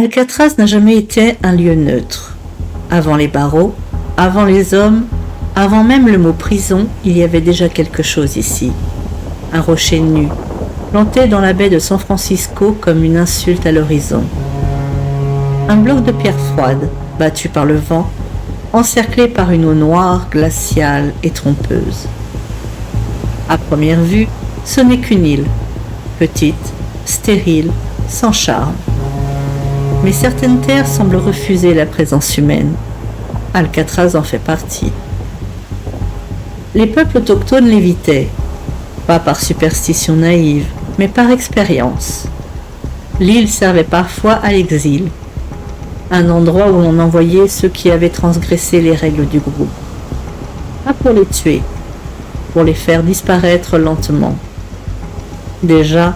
Alcatraz n'a jamais été un lieu neutre. Avant les barreaux, avant les hommes, avant même le mot prison, il y avait déjà quelque chose ici. Un rocher nu, planté dans la baie de San Francisco comme une insulte à l'horizon. Un bloc de pierre froide, battu par le vent, encerclé par une eau noire, glaciale et trompeuse. À première vue, ce n'est qu'une île, petite, stérile, sans charme. Mais certaines terres semblent refuser la présence humaine. Alcatraz en fait partie. Les peuples autochtones l'évitaient, pas par superstition naïve, mais par expérience. L'île servait parfois à l'exil, un endroit où l'on envoyait ceux qui avaient transgressé les règles du groupe. Pas pour les tuer, pour les faire disparaître lentement. Déjà,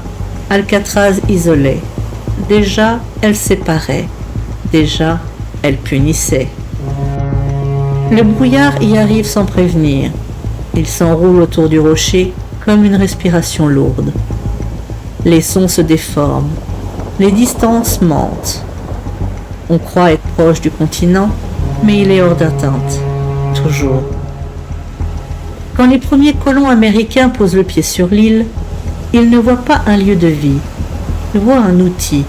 Alcatraz isolait. Déjà, elle séparait. Déjà, elle punissait. Le brouillard y arrive sans prévenir. Il s'enroule autour du rocher comme une respiration lourde. Les sons se déforment. Les distances mentent. On croit être proche du continent, mais il est hors d'atteinte. Toujours. Quand les premiers colons américains posent le pied sur l'île, ils ne voient pas un lieu de vie. Ils voient un outil,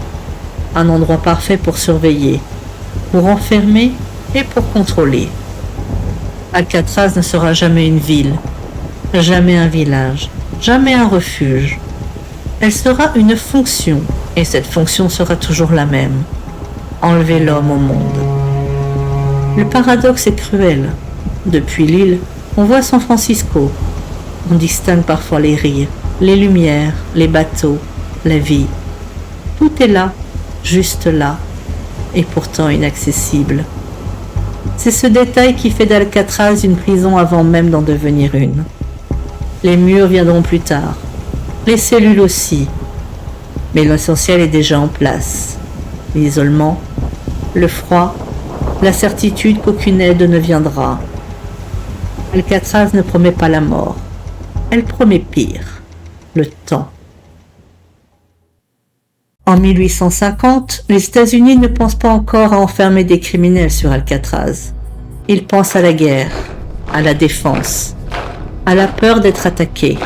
un endroit parfait pour surveiller, pour enfermer et pour contrôler. Alcatraz ne sera jamais une ville, jamais un village, jamais un refuge. Elle sera une fonction, et cette fonction sera toujours la même: enlever l'homme au monde. Le paradoxe est cruel. Depuis l'île, on voit San Francisco. On distingue parfois les rires, les lumières, les bateaux, la vie. Tout est là, juste là, et pourtant inaccessible. C'est ce détail qui fait d'Alcatraz une prison avant même d'en devenir une. Les murs viendront plus tard, les cellules aussi, mais l'essentiel est déjà en place. L'isolement, le froid, la certitude qu'aucune aide ne viendra. Alcatraz ne promet pas la mort, elle promet pire, le temps. En 1850, les États-Unis ne pensent pas encore à enfermer des criminels sur Alcatraz. Ils pensent à la guerre, à la défense, à la peur d'être attaqués.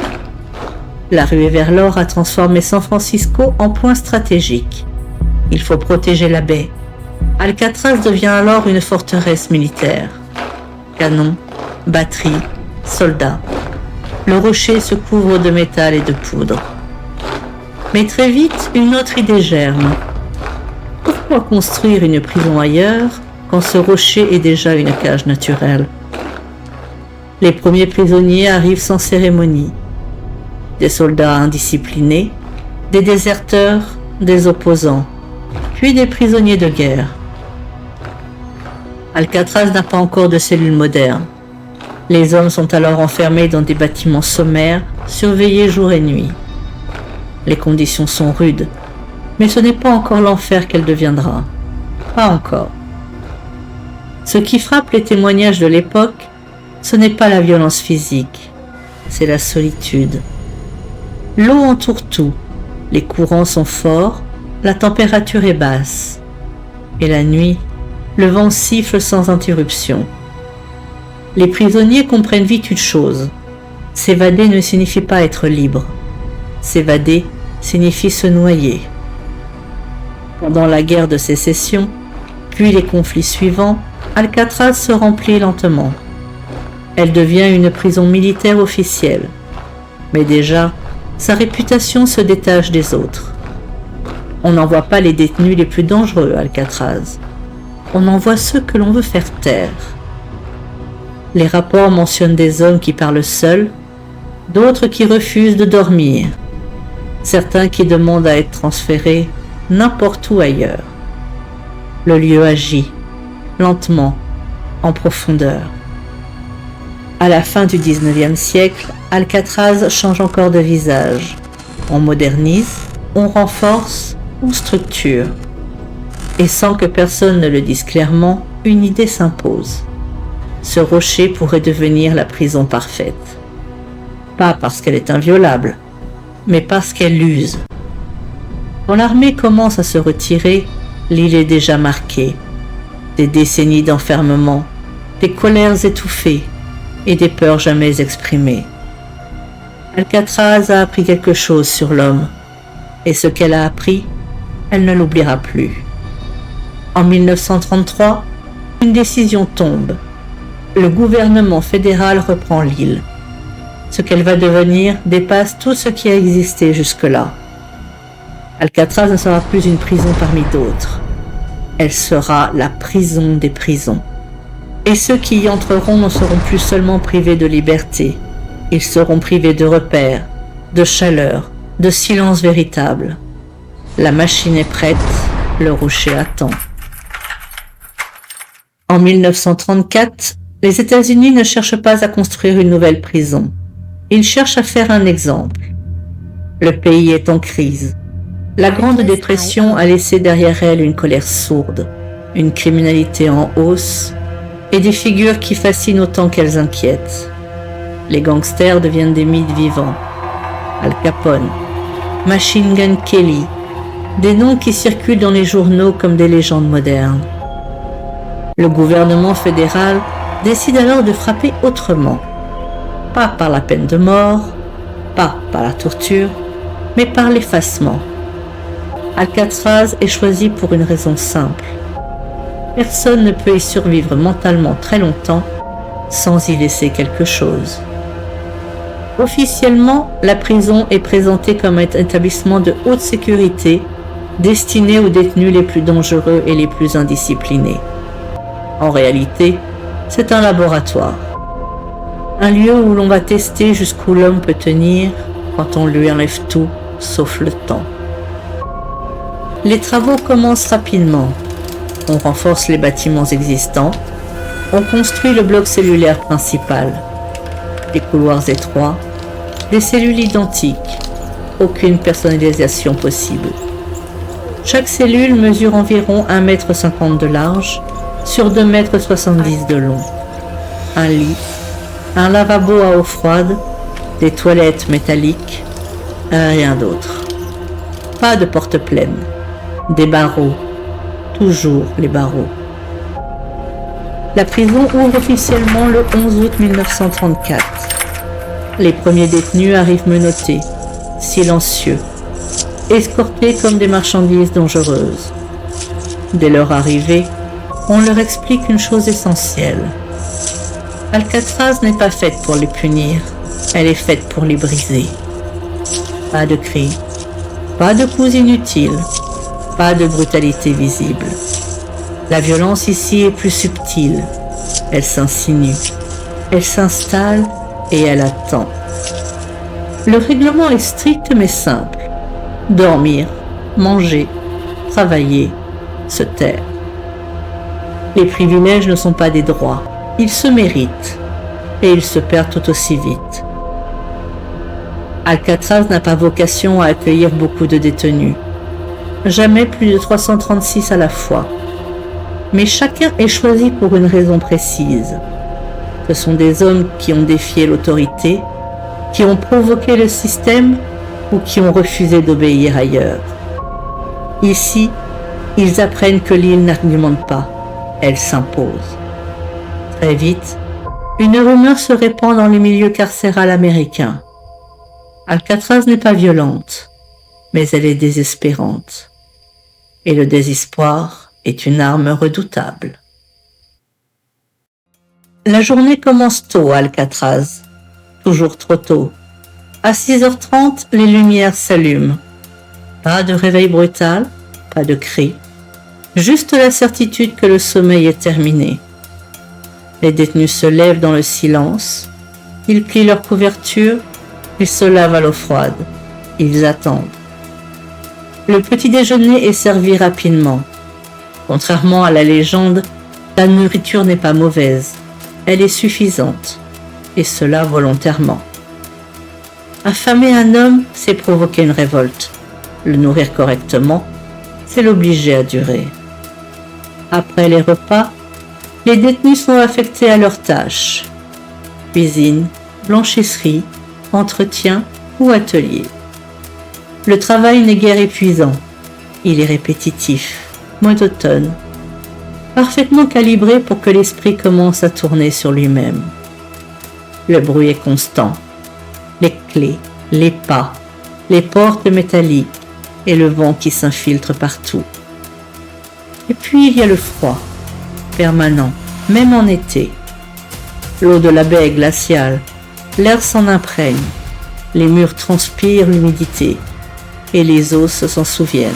La ruée vers l'or a transformé San Francisco en point stratégique. Il faut protéger la baie. Alcatraz devient alors une forteresse militaire. Canons, batteries, soldats. Le rocher se couvre de métal et de poudre. Mais très vite, une autre idée germe. Pourquoi construire une prison ailleurs quand ce rocher est déjà une cage naturelle? Les premiers prisonniers arrivent sans cérémonie. Des soldats indisciplinés, des déserteurs, des opposants, puis des prisonniers de guerre. Alcatraz n'a pas encore de cellules modernes. Les hommes sont alors enfermés dans des bâtiments sommaires, surveillés jour et nuit. Les conditions sont rudes, mais ce n'est pas encore l'enfer qu'elle deviendra. Pas encore. Ce qui frappe les témoignages de l'époque, ce n'est pas la violence physique, c'est la solitude. L'eau entoure tout, les courants sont forts, la température est basse. Et la nuit, le vent siffle sans interruption. Les prisonniers comprennent vite une chose: s'évader ne signifie pas être libre. S'évader signifie se noyer. Pendant la guerre de sécession, puis les conflits suivants, Alcatraz se remplit lentement. Elle devient une prison militaire officielle. Mais déjà, sa réputation se détache des autres. On n'envoie pas les détenus les plus dangereux à Alcatraz. On envoie ceux que l'on veut faire taire. Les rapports mentionnent des hommes qui parlent seuls, d'autres qui refusent de dormir, certains qui demandent à être transférés n'importe où ailleurs. Le lieu agit, lentement, en profondeur. À la fin du XIXe siècle, Alcatraz change encore de visage. On modernise, on renforce, on structure. Et sans que personne ne le dise clairement, une idée s'impose. Ce rocher pourrait devenir la prison parfaite. Pas parce qu'elle est inviolable, mais parce qu'elle use. Quand l'armée commence à se retirer, L'île est déjà marquée. Des décennies d'enfermement, des colères étouffées et des peurs jamais exprimées. Alcatraz a appris quelque chose sur l'homme, et ce qu'elle a appris, elle ne l'oubliera plus. En 1933, une décision tombe. Le gouvernement fédéral reprend l'île. Ce qu'elle va devenir dépasse tout ce qui a existé jusque-là. Alcatraz ne sera plus une prison parmi d'autres. Elle sera la prison des prisons. Et ceux qui y entreront ne seront plus seulement privés de liberté, ils seront privés de repères, de chaleur, de silence véritable. La machine est prête, le rocher attend. En 1934, les États-Unis ne cherchent pas à construire une nouvelle prison. Ils cherchent à faire un exemple. Le pays est en crise. La Grande Dépression a laissé derrière elle une colère sourde, une criminalité en hausse et des figures qui fascinent autant qu'elles inquiètent. Les gangsters deviennent des mythes vivants. Al Capone, Machine Gun Kelly, des noms qui circulent dans les journaux comme des légendes modernes. Le gouvernement fédéral décide alors de frapper autrement. Pas par la peine de mort, pas par la torture, mais par l'effacement. Alcatraz est choisi pour une raison simple. Personne ne peut y survivre mentalement très longtemps sans y laisser quelque chose. Officiellement, la prison est présentée comme un établissement de haute sécurité destiné aux détenus les plus dangereux et les plus indisciplinés. En réalité, c'est un laboratoire. Un lieu où l'on va tester jusqu'où l'homme peut tenir quand on lui enlève tout, sauf le temps. Les travaux commencent rapidement. On renforce les bâtiments existants. On construit le bloc cellulaire principal. Des couloirs étroits, des cellules identiques, aucune personnalisation possible. Chaque cellule mesure environ 1,50 m de large sur 2,70 m de long. Un lit, un lavabo à eau froide, des toilettes métalliques, rien d'autre. Pas de porte pleine, des barreaux, toujours les barreaux. La prison ouvre officiellement le 11 août 1934. Les premiers détenus arrivent menottés, silencieux, escortés comme des marchandises dangereuses. Dès leur arrivée, on leur explique une chose essentielle. Alcatraz n'est pas faite pour les punir, elle est faite pour les briser. Pas de cris, pas de coups inutiles, pas de brutalité visible. La violence ici est plus subtile, elle s'insinue, elle s'installe et elle attend. Le règlement est strict mais simple. Dormir, manger, travailler, se taire. Les privilèges ne sont pas des droits, ils se méritent et ils se perdent tout aussi vite. Alcatraz n'a pas vocation à accueillir beaucoup de détenus, jamais plus de 336 à la fois. Mais chacun est choisi pour une raison précise. Ce sont des hommes qui ont défié l'autorité, qui ont provoqué le système ou qui ont refusé d'obéir ailleurs. Ici, ils apprennent que l'île n'argumente pas, elle s'impose. Très vite, une rumeur se répand dans les milieux carcérales américains. Alcatraz n'est pas violente, mais elle est désespérante. Et le désespoir est une arme redoutable. La journée commence tôt à Alcatraz, toujours trop tôt. À 6h30, les lumières s'allument. Pas de réveil brutal, pas de cris, juste la certitude que le sommeil est terminé. Les détenus se lèvent dans le silence, ils plient leur couverture, ils se lavent à l'eau froide, ils attendent. Le petit déjeuner est servi rapidement. Contrairement à la légende, la nourriture n'est pas mauvaise, elle est suffisante, et cela volontairement. Affamer un homme, c'est provoquer une révolte. Le nourrir correctement, c'est l'obliger à durer. Après les repas, les détenus sont affectés à leurs tâches. Cuisine, blanchisserie, entretien ou atelier. Le travail n'est guère épuisant. Il est répétitif, monotone, parfaitement calibré pour que l'esprit commence à tourner sur lui-même. Le bruit est constant. Les clés, les pas, les portes métalliques et le vent qui s'infiltre partout. Et puis il y a le froid, permanent, même en été. L'eau de la baie est glaciale, l'air s'en imprègne, les murs transpirent l'humidité et les os s'en souviennent.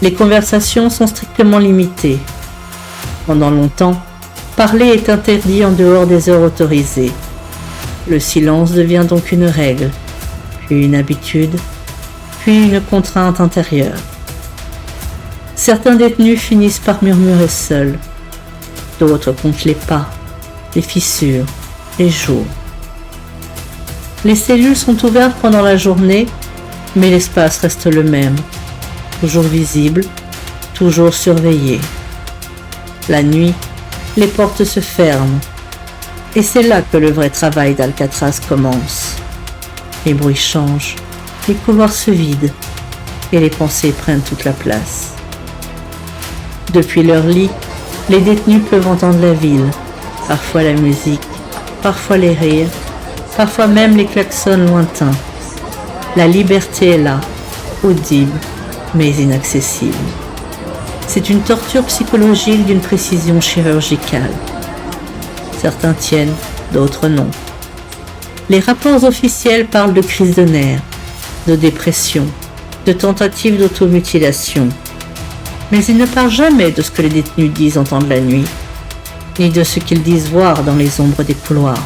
Les conversations sont strictement limitées. Pendant longtemps, parler est interdit en dehors des heures autorisées. Le silence devient donc une règle, puis une habitude, puis une contrainte intérieure. Certains détenus finissent par murmurer seuls. D'autres comptent les pas, les fissures, les jours. Les cellules sont ouvertes pendant la journée, mais l'espace reste le même, toujours visible, toujours surveillé. La nuit, les portes se ferment, et c'est là que le vrai travail d'Alcatraz commence. Les bruits changent, les couloirs se vident, et les pensées prennent toute la place. Depuis leur lit, les détenus peuvent entendre la ville, parfois la musique, parfois les rires, parfois même les klaxons lointains. La liberté est là, audible, mais inaccessible. C'est une torture psychologique d'une précision chirurgicale. Certains tiennent, d'autres non. Les rapports officiels parlent de crise de nerfs, de dépression, de tentatives d'automutilation. Mais ils ne parlent jamais de ce que les détenus disent entendre la nuit, ni de ce qu'ils disent voir dans les ombres des couloirs.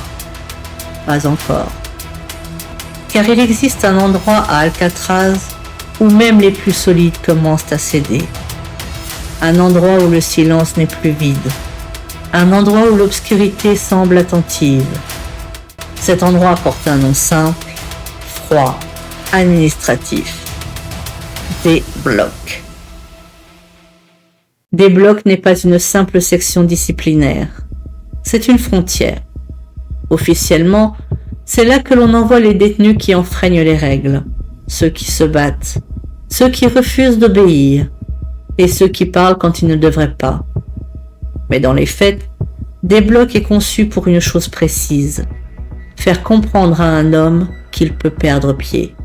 Pas encore. Car il existe un endroit à Alcatraz où même les plus solides commencent à céder. Un endroit où le silence n'est plus vide. Un endroit où l'obscurité semble attentive. Cet endroit porte un nom simple, froid, administratif. Des blocs. Des blocs n'est pas une simple section disciplinaire. C'est une frontière. Officiellement, c'est là que l'on envoie les détenus qui enfreignent les règles, ceux qui se battent, ceux qui refusent d'obéir, et ceux qui parlent quand ils ne devraient pas. Mais dans les faits, des blocs est conçu pour une chose précise, faire comprendre à un homme qu'il peut perdre pied.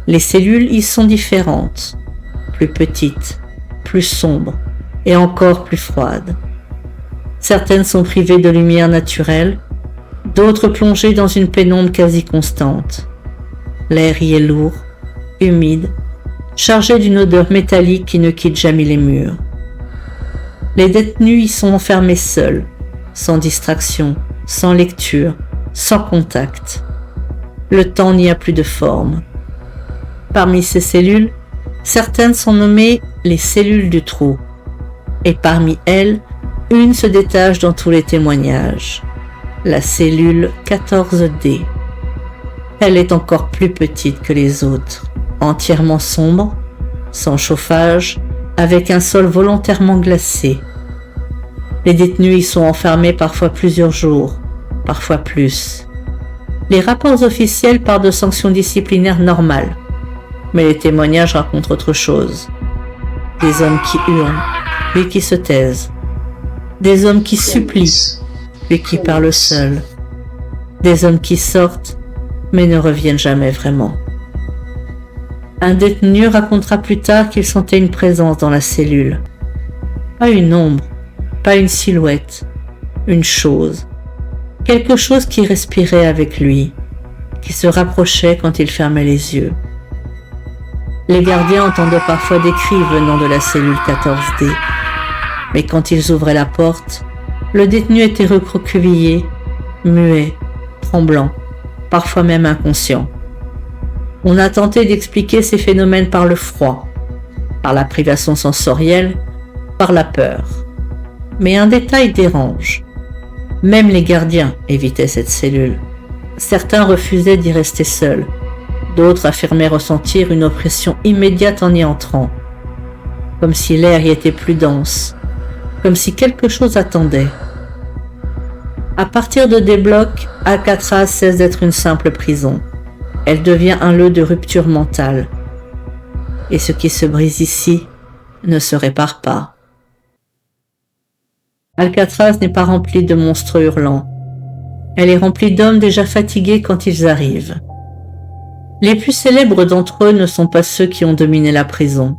Les cellules y sont différentes, plus petites, plus sombres et encore plus froides. Certaines sont privées de lumière naturelle, d'autres plongées dans une pénombre quasi constante. L'air y est lourd, humide, chargé d'une odeur métallique qui ne quitte jamais les murs. Les détenus y sont enfermés seuls, sans distraction, sans lecture, sans contact. Le temps n'y a plus de forme. Parmi ces cellules, certaines sont nommées les cellules du trou, et parmi elles, une se détache dans tous les témoignages, la cellule 14D. Elle est encore plus petite que les autres, entièrement sombre, sans chauffage, avec un sol volontairement glacé. Les détenus y sont enfermés parfois plusieurs jours, parfois plus. Les rapports officiels parlent de sanctions disciplinaires normales, mais les témoignages racontent autre chose. Des hommes qui hurlent, puis qui se taisent. Des hommes qui supplient, puis qui parlent seuls. Des hommes qui sortent, mais ne reviennent jamais vraiment. Un détenu racontera plus tard qu'il sentait une présence dans la cellule. Pas une ombre, pas une silhouette, une chose. Quelque chose qui respirait avec lui, qui se rapprochait quand il fermait les yeux. Les gardiens entendaient parfois des cris venant de la cellule 14D, mais quand ils ouvraient la porte, le détenu était recroquevillé, muet, tremblant, parfois même inconscient. On a tenté d'expliquer ces phénomènes par le froid, par la privation sensorielle, par la peur. Mais un détail dérange. Même les gardiens évitaient cette cellule. Certains refusaient d'y rester seuls. D'autres affirmaient ressentir une oppression immédiate en y entrant, comme si l'air y était plus dense, comme si quelque chose attendait. À partir de des blocs, Alcatraz cesse d'être une simple prison. Elle devient un lieu de rupture mentale. Et ce qui se brise ici ne se répare pas. Alcatraz n'est pas remplie de monstres hurlants. Elle est remplie d'hommes déjà fatigués quand ils arrivent. Les plus célèbres d'entre eux ne sont pas ceux qui ont dominé la prison,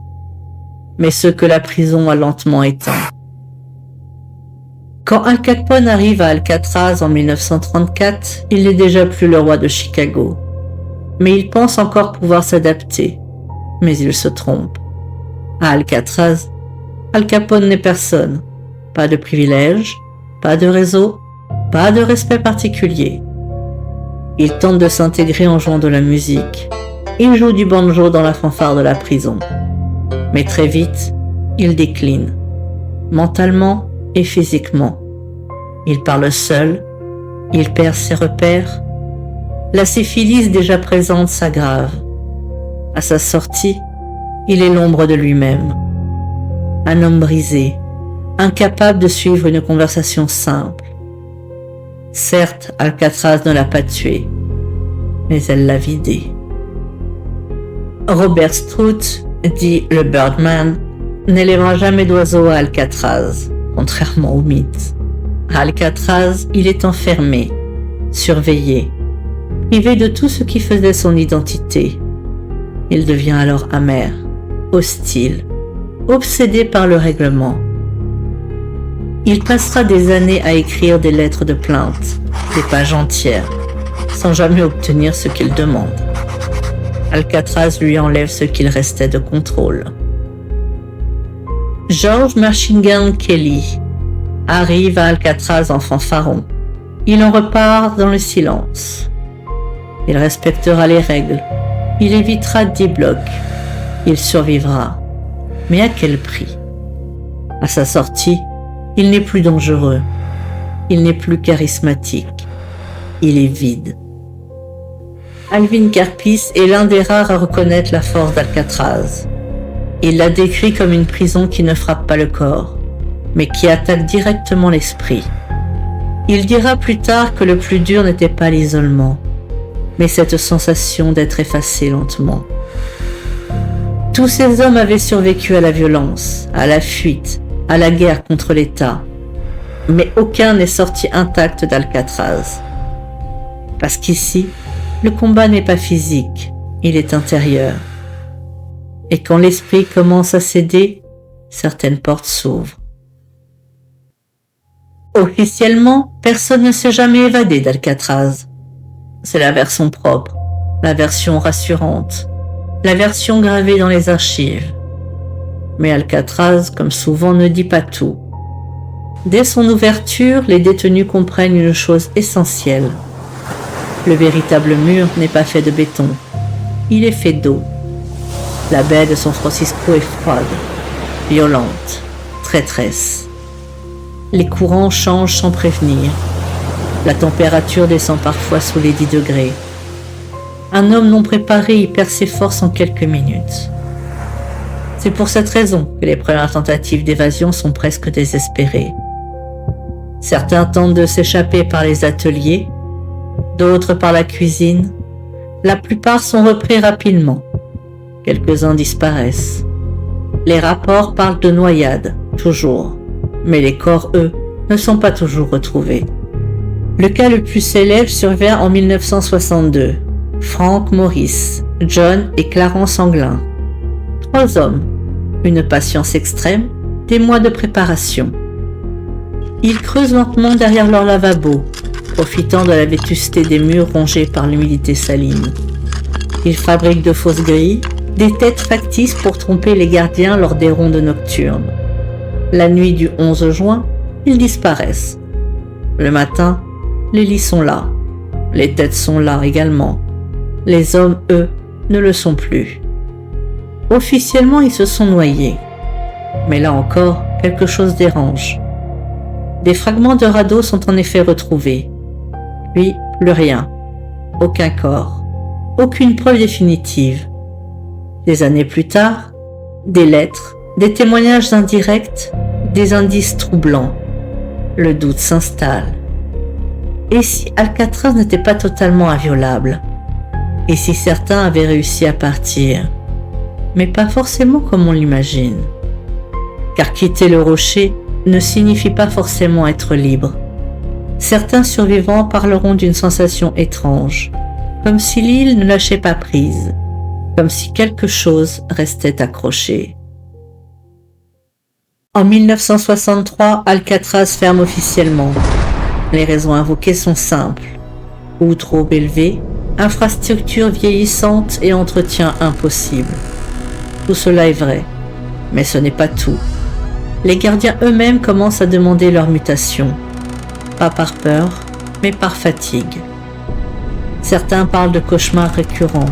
mais ceux que la prison a lentement éteints. Quand Al Capone arrive à Alcatraz en 1934, il n'est déjà plus le roi de Chicago. Mais il pense encore pouvoir s'adapter. Mais il se trompe. À Alcatraz, Al Capone n'est personne. Pas de privilèges, pas de réseau, pas de respect particulier. Il tente de s'intégrer en jouant de la musique. Il joue du banjo dans la fanfare de la prison. Mais très vite, il décline. Mentalement et physiquement. Il parle seul, il perd ses repères. La syphilis déjà présente s'aggrave. À sa sortie, il est l'ombre de lui-même. Un homme brisé, incapable de suivre une conversation simple. Certes, Alcatraz ne l'a pas tué, mais elle l'a vidé. Robert Strout, dit le Birdman, n'élèvera jamais d'oiseau à Alcatraz, contrairement au mythe. À Alcatraz, il est enfermé, surveillé, privé de tout ce qui faisait son identité. Il devient alors amer, hostile, obsédé par le règlement. Il passera des années à écrire des lettres de plainte, des pages entières, sans jamais obtenir ce qu'il demande. Alcatraz lui enlève ce qu'il restait de contrôle. George Machine Gun Kelly arrive à Alcatraz en fanfaron. Il en repart dans le silence. Il respectera les règles. Il évitera 10 blocs. Il survivra. Mais à quel prix? À sa sortie, il n'est plus dangereux. Il n'est plus charismatique. Il est vide. Alvin Karpis est l'un des rares à reconnaître la force d'Alcatraz. Il la décrit comme une prison qui ne frappe pas le corps, mais qui attaque directement l'esprit. Il dira plus tard que le plus dur n'était pas l'isolement, mais cette sensation d'être effacé lentement. Tous ces hommes avaient survécu à la violence, à la fuite, à la guerre contre l'État, mais aucun n'est sorti intact d'Alcatraz. Parce qu'ici, le combat n'est pas physique, il est intérieur. Et quand l'esprit commence à céder, certaines portes s'ouvrent. Officiellement, personne ne s'est jamais évadé d'Alcatraz. C'est la version propre, la version rassurante, la version gravée dans les archives. Mais Alcatraz, comme souvent, ne dit pas tout. Dès son ouverture, les détenus comprennent une chose essentielle. Le véritable mur n'est pas fait de béton, il est fait d'eau. La baie de San Francisco est froide, violente, traîtresse. Les courants changent sans prévenir. La température descend parfois sous les 10 degrés. Un homme non préparé y perd ses forces en quelques minutes. C'est pour cette raison que les premières tentatives d'évasion sont presque désespérées. Certains tentent de s'échapper par les ateliers, d'autres par la cuisine. La plupart sont repris rapidement. Quelques-uns disparaissent. Les rapports parlent de noyades, toujours, mais les corps, eux, ne sont pas toujours retrouvés. Le cas le plus célèbre survient en 1962. Frank Morris, John et Clarence Anglin. 3 hommes, une patience extrême, des mois de préparation. Ils creusent lentement derrière leur lavabo, profitant de la vétusté des murs rongés par l'humidité saline. Ils fabriquent de fausses grilles, des têtes factices pour tromper les gardiens lors des rondes nocturnes. La nuit du 11 juin, ils disparaissent. Le matin, les lits sont là. Les têtes sont là également. Les hommes, eux, ne le sont plus. Officiellement, ils se sont noyés. Mais là encore, quelque chose dérange. Des fragments de radeaux sont en effet retrouvés. Puis, plus rien. Aucun corps. Aucune preuve définitive. Des années plus tard, des lettres, des témoignages indirects, des indices troublants. Le doute s'installe. Et si Alcatraz n'était pas totalement inviolable? Et si certains avaient réussi à partir? Mais pas forcément comme on l'imagine. car quitter le rocher ne signifie pas forcément être libre. Certains survivants parleront d'une sensation étrange, comme si l'île ne lâchait pas prise, comme si quelque chose restait accroché. En 1963, Alcatraz ferme officiellement. Les raisons invoquées sont simples. Coût trop élevé, infrastructures vieillissantes et entretien impossible. Tout cela est vrai, mais ce n'est pas tout. Les gardiens eux-mêmes commencent à demander leur mutation. Pas par peur, mais par fatigue. Certains parlent de cauchemars récurrents,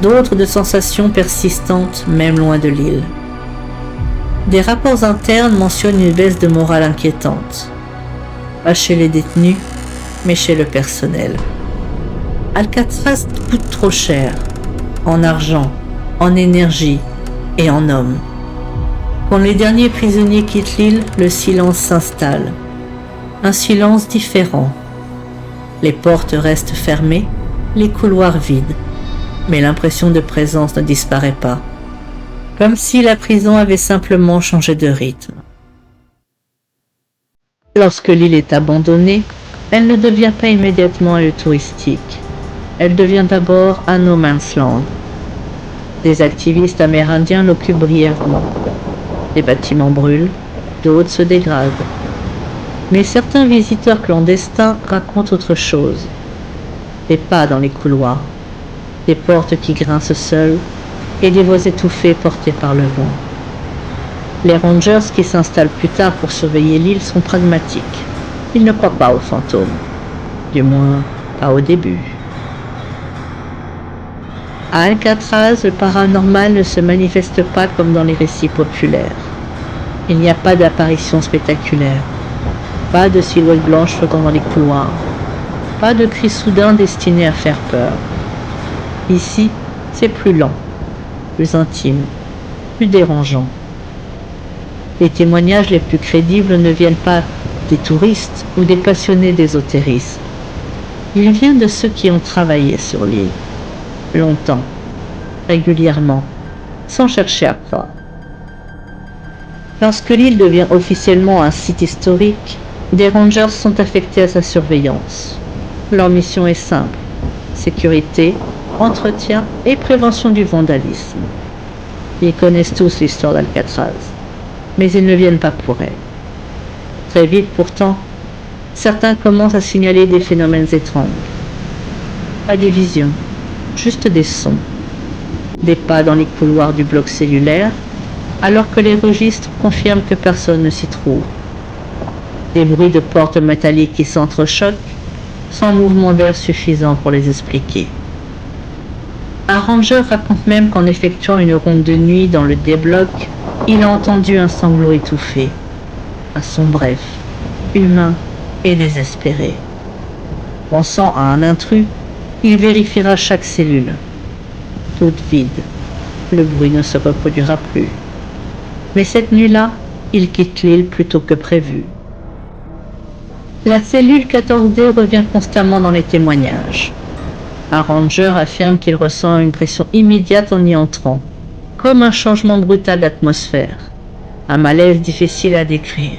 d'autres de sensations persistantes même loin de l'île. Des rapports internes mentionnent une baisse de morale inquiétante. Pas chez les détenus, mais chez le personnel. Alcatraz coûte trop cher, en argent, en énergie et en hommes. Quand les derniers prisonniers quittent l'île, le silence s'installe. Un silence différent. Les portes restent fermées, les couloirs vides, mais l'impression de présence ne disparaît pas. Comme si la prison avait simplement changé de rythme. Lorsque l'île est abandonnée, elle ne devient pas immédiatement un lieu touristique. Elle devient d'abord un no man's land. Des activistes amérindiens l'occupent brièvement. Des bâtiments brûlent, d'autres se dégradent. Mais certains visiteurs clandestins racontent autre chose. Des pas dans les couloirs, des portes qui grincent seules et des voix étouffées portées par le vent. Les rangers qui s'installent plus tard pour surveiller l'île sont pragmatiques. Ils ne croient pas aux fantômes. Du moins, pas au début. À Alcatraz, le paranormal ne se manifeste pas comme dans les récits populaires. Il n'y a pas d'apparition spectaculaire, pas de silhouettes blanches flottant dans les couloirs, pas de cris soudains destinés à faire peur. Ici, c'est plus lent, plus intime, plus dérangeant. Les témoignages les plus crédibles ne viennent pas des touristes ou des passionnés d'ésotérisme. Ils viennent de ceux qui ont travaillé sur l'île, longtemps, régulièrement, sans chercher à croire. Lorsque l'île devient officiellement un site historique, des rangers sont affectés à sa surveillance. Leur mission est simple: sécurité, entretien et prévention du vandalisme. Ils connaissent tous l'histoire d'Alcatraz, mais ils ne viennent pas pour elle. Très vite pourtant, certains commencent à signaler des phénomènes étranges. Pas des visions, juste des sons. Des pas dans les couloirs du bloc cellulaire, alors que les registres confirment que personne ne s'y trouve. Des bruits de portes métalliques qui s'entrechoquent, sans mouvement d'air suffisant pour les expliquer. Un ranger raconte même qu'en effectuant une ronde de nuit dans le D-bloc, il a entendu un sanglot étouffé. Un son bref, humain et désespéré. Pensant à un intrus, il vérifiera chaque cellule. Toute vide. Le bruit ne se reproduira plus. Mais cette nuit-là, il quitte l'île plus tôt que prévu. La cellule 14D revient constamment dans les témoignages. Un ranger affirme qu'il ressent une pression immédiate en y entrant, comme un changement brutal d'atmosphère, un malaise difficile à décrire.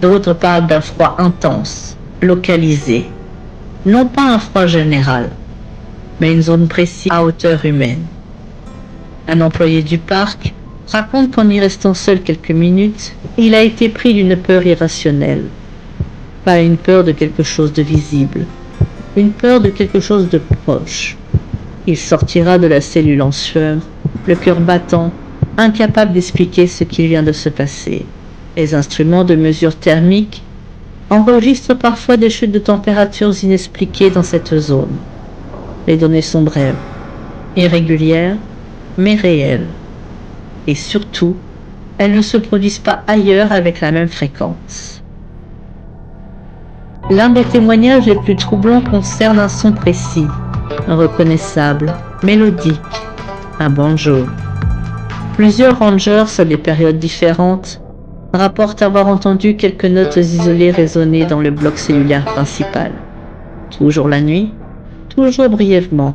D'autres parlent d'un froid intense, localisé, non pas un froid général, mais une zone précise à hauteur humaine. Un employé du parc raconte qu'en y restant seul quelques minutes, il a été pris d'une peur irrationnelle. Pas une peur de quelque chose de visible, une peur de quelque chose de proche. Il sortira de la cellule en sueur, le cœur battant, incapable d'expliquer ce qui vient de se passer. Les instruments de mesure thermique enregistrent parfois des chutes de températures inexpliquées dans cette zone. Les données sont brèves, irrégulières, mais réelles. Et surtout, elles ne se produisent pas ailleurs avec la même fréquence. L'un des témoignages les plus troublants concerne un son précis, reconnaissable, mélodique, un banjo. Plusieurs rangers, à des périodes différentes, rapportent avoir entendu quelques notes isolées résonner dans le bloc cellulaire principal. Toujours la nuit, toujours brièvement.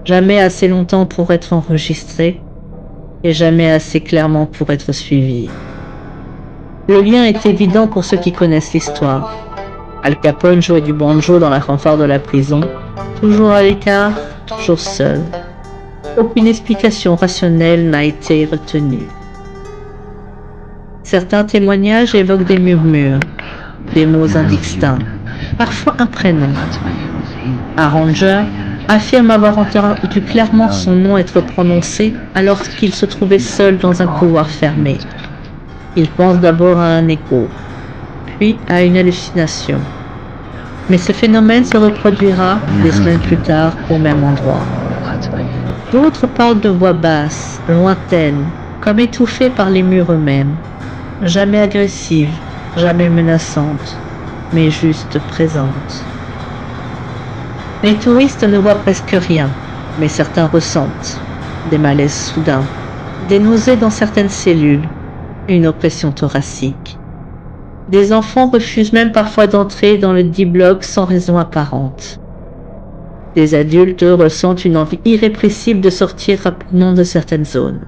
Jamais assez longtemps pour être enregistré, et jamais assez clairement pour être suivi. Le lien est évident pour ceux qui connaissent l'histoire. Al Capone jouait du banjo dans la fanfare de la prison, toujours à l'écart, toujours seul. Aucune explication rationnelle n'a été retenue. Certains témoignages évoquent des murmures, des mots indistincts, parfois un prénom. Un ranger affirme avoir entendu clairement son nom être prononcé alors qu'il se trouvait seul dans un couloir fermé. Il pense d'abord à un écho, puis à une hallucination. Mais ce phénomène se reproduira des semaines plus tard au même endroit. D'autres parlent de voix basses, lointaines, comme étouffées par les murs eux-mêmes. Jamais agressives, jamais menaçantes, mais juste présentes. Les touristes ne voient presque rien, mais certains ressentent des malaises soudains, des nausées dans certaines cellules, une oppression thoracique. Des enfants refusent même parfois d'entrer dans le D-block sans raison apparente. Des adultes ressentent une envie irrépressible de sortir rapidement de certaines zones.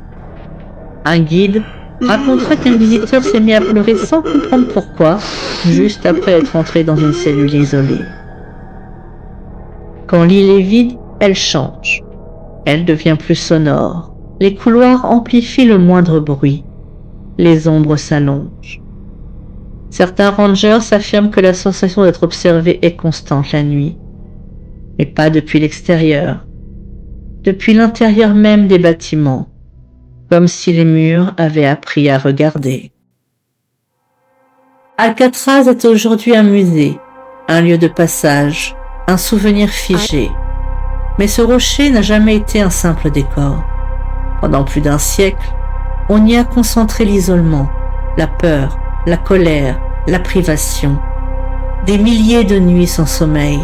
Un guide raconterait qu'un visiteur s'est mis à pleurer sans comprendre pourquoi, juste après être entré dans une cellule isolée. Quand l'île est vide, elle change. Elle devient plus sonore. Les couloirs amplifient le moindre bruit. Les ombres s'allongent. Certains rangers affirment que la sensation d'être observé est constante la nuit. Mais pas depuis l'extérieur. Depuis l'intérieur même des bâtiments. Comme si les murs avaient appris à regarder. Alcatraz est aujourd'hui un musée, un lieu de passage, un souvenir figé. Mais ce rocher n'a jamais été un simple décor. Pendant plus d'un siècle, on y a concentré l'isolement, la peur, la colère, la privation. Des milliers de nuits sans sommeil,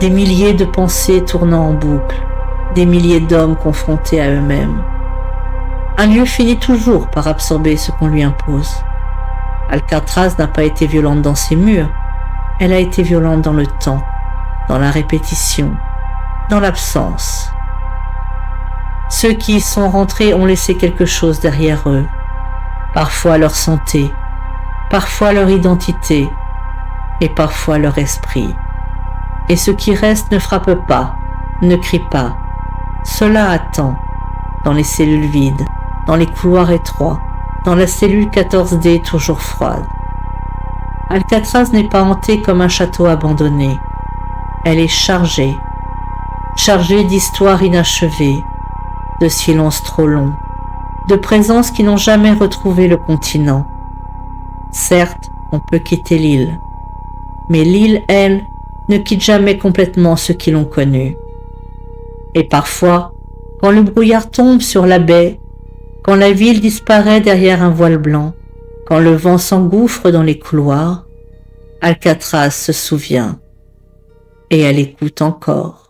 des milliers de pensées tournant en boucle, des milliers d'hommes confrontés à eux-mêmes. Un lieu finit toujours par absorber ce qu'on lui impose. Alcatraz n'a pas été violente dans ses murs, elle a été violente dans le temps, dans la répétition, dans l'absence. Ceux qui y sont rentrés ont laissé quelque chose derrière eux, parfois leur santé, parfois leur identité, et parfois leur esprit. Et ceux qui restent ne frappent pas, ne crient pas. Cela attend, dans les cellules vides, dans les couloirs étroits, dans la cellule 14D toujours froide. Alcatraz n'est pas hantée comme un château abandonné. Elle est chargée d'histoires inachevées, de silences trop longs, de présences qui n'ont jamais retrouvé le continent. Certes, on peut quitter l'île, mais l'île, elle, ne quitte jamais complètement ceux qui l'ont connue. Et parfois, quand le brouillard tombe sur la baie, quand la ville disparaît derrière un voile blanc, quand le vent s'engouffre dans les couloirs, Alcatraz se souvient, et elle écoute encore.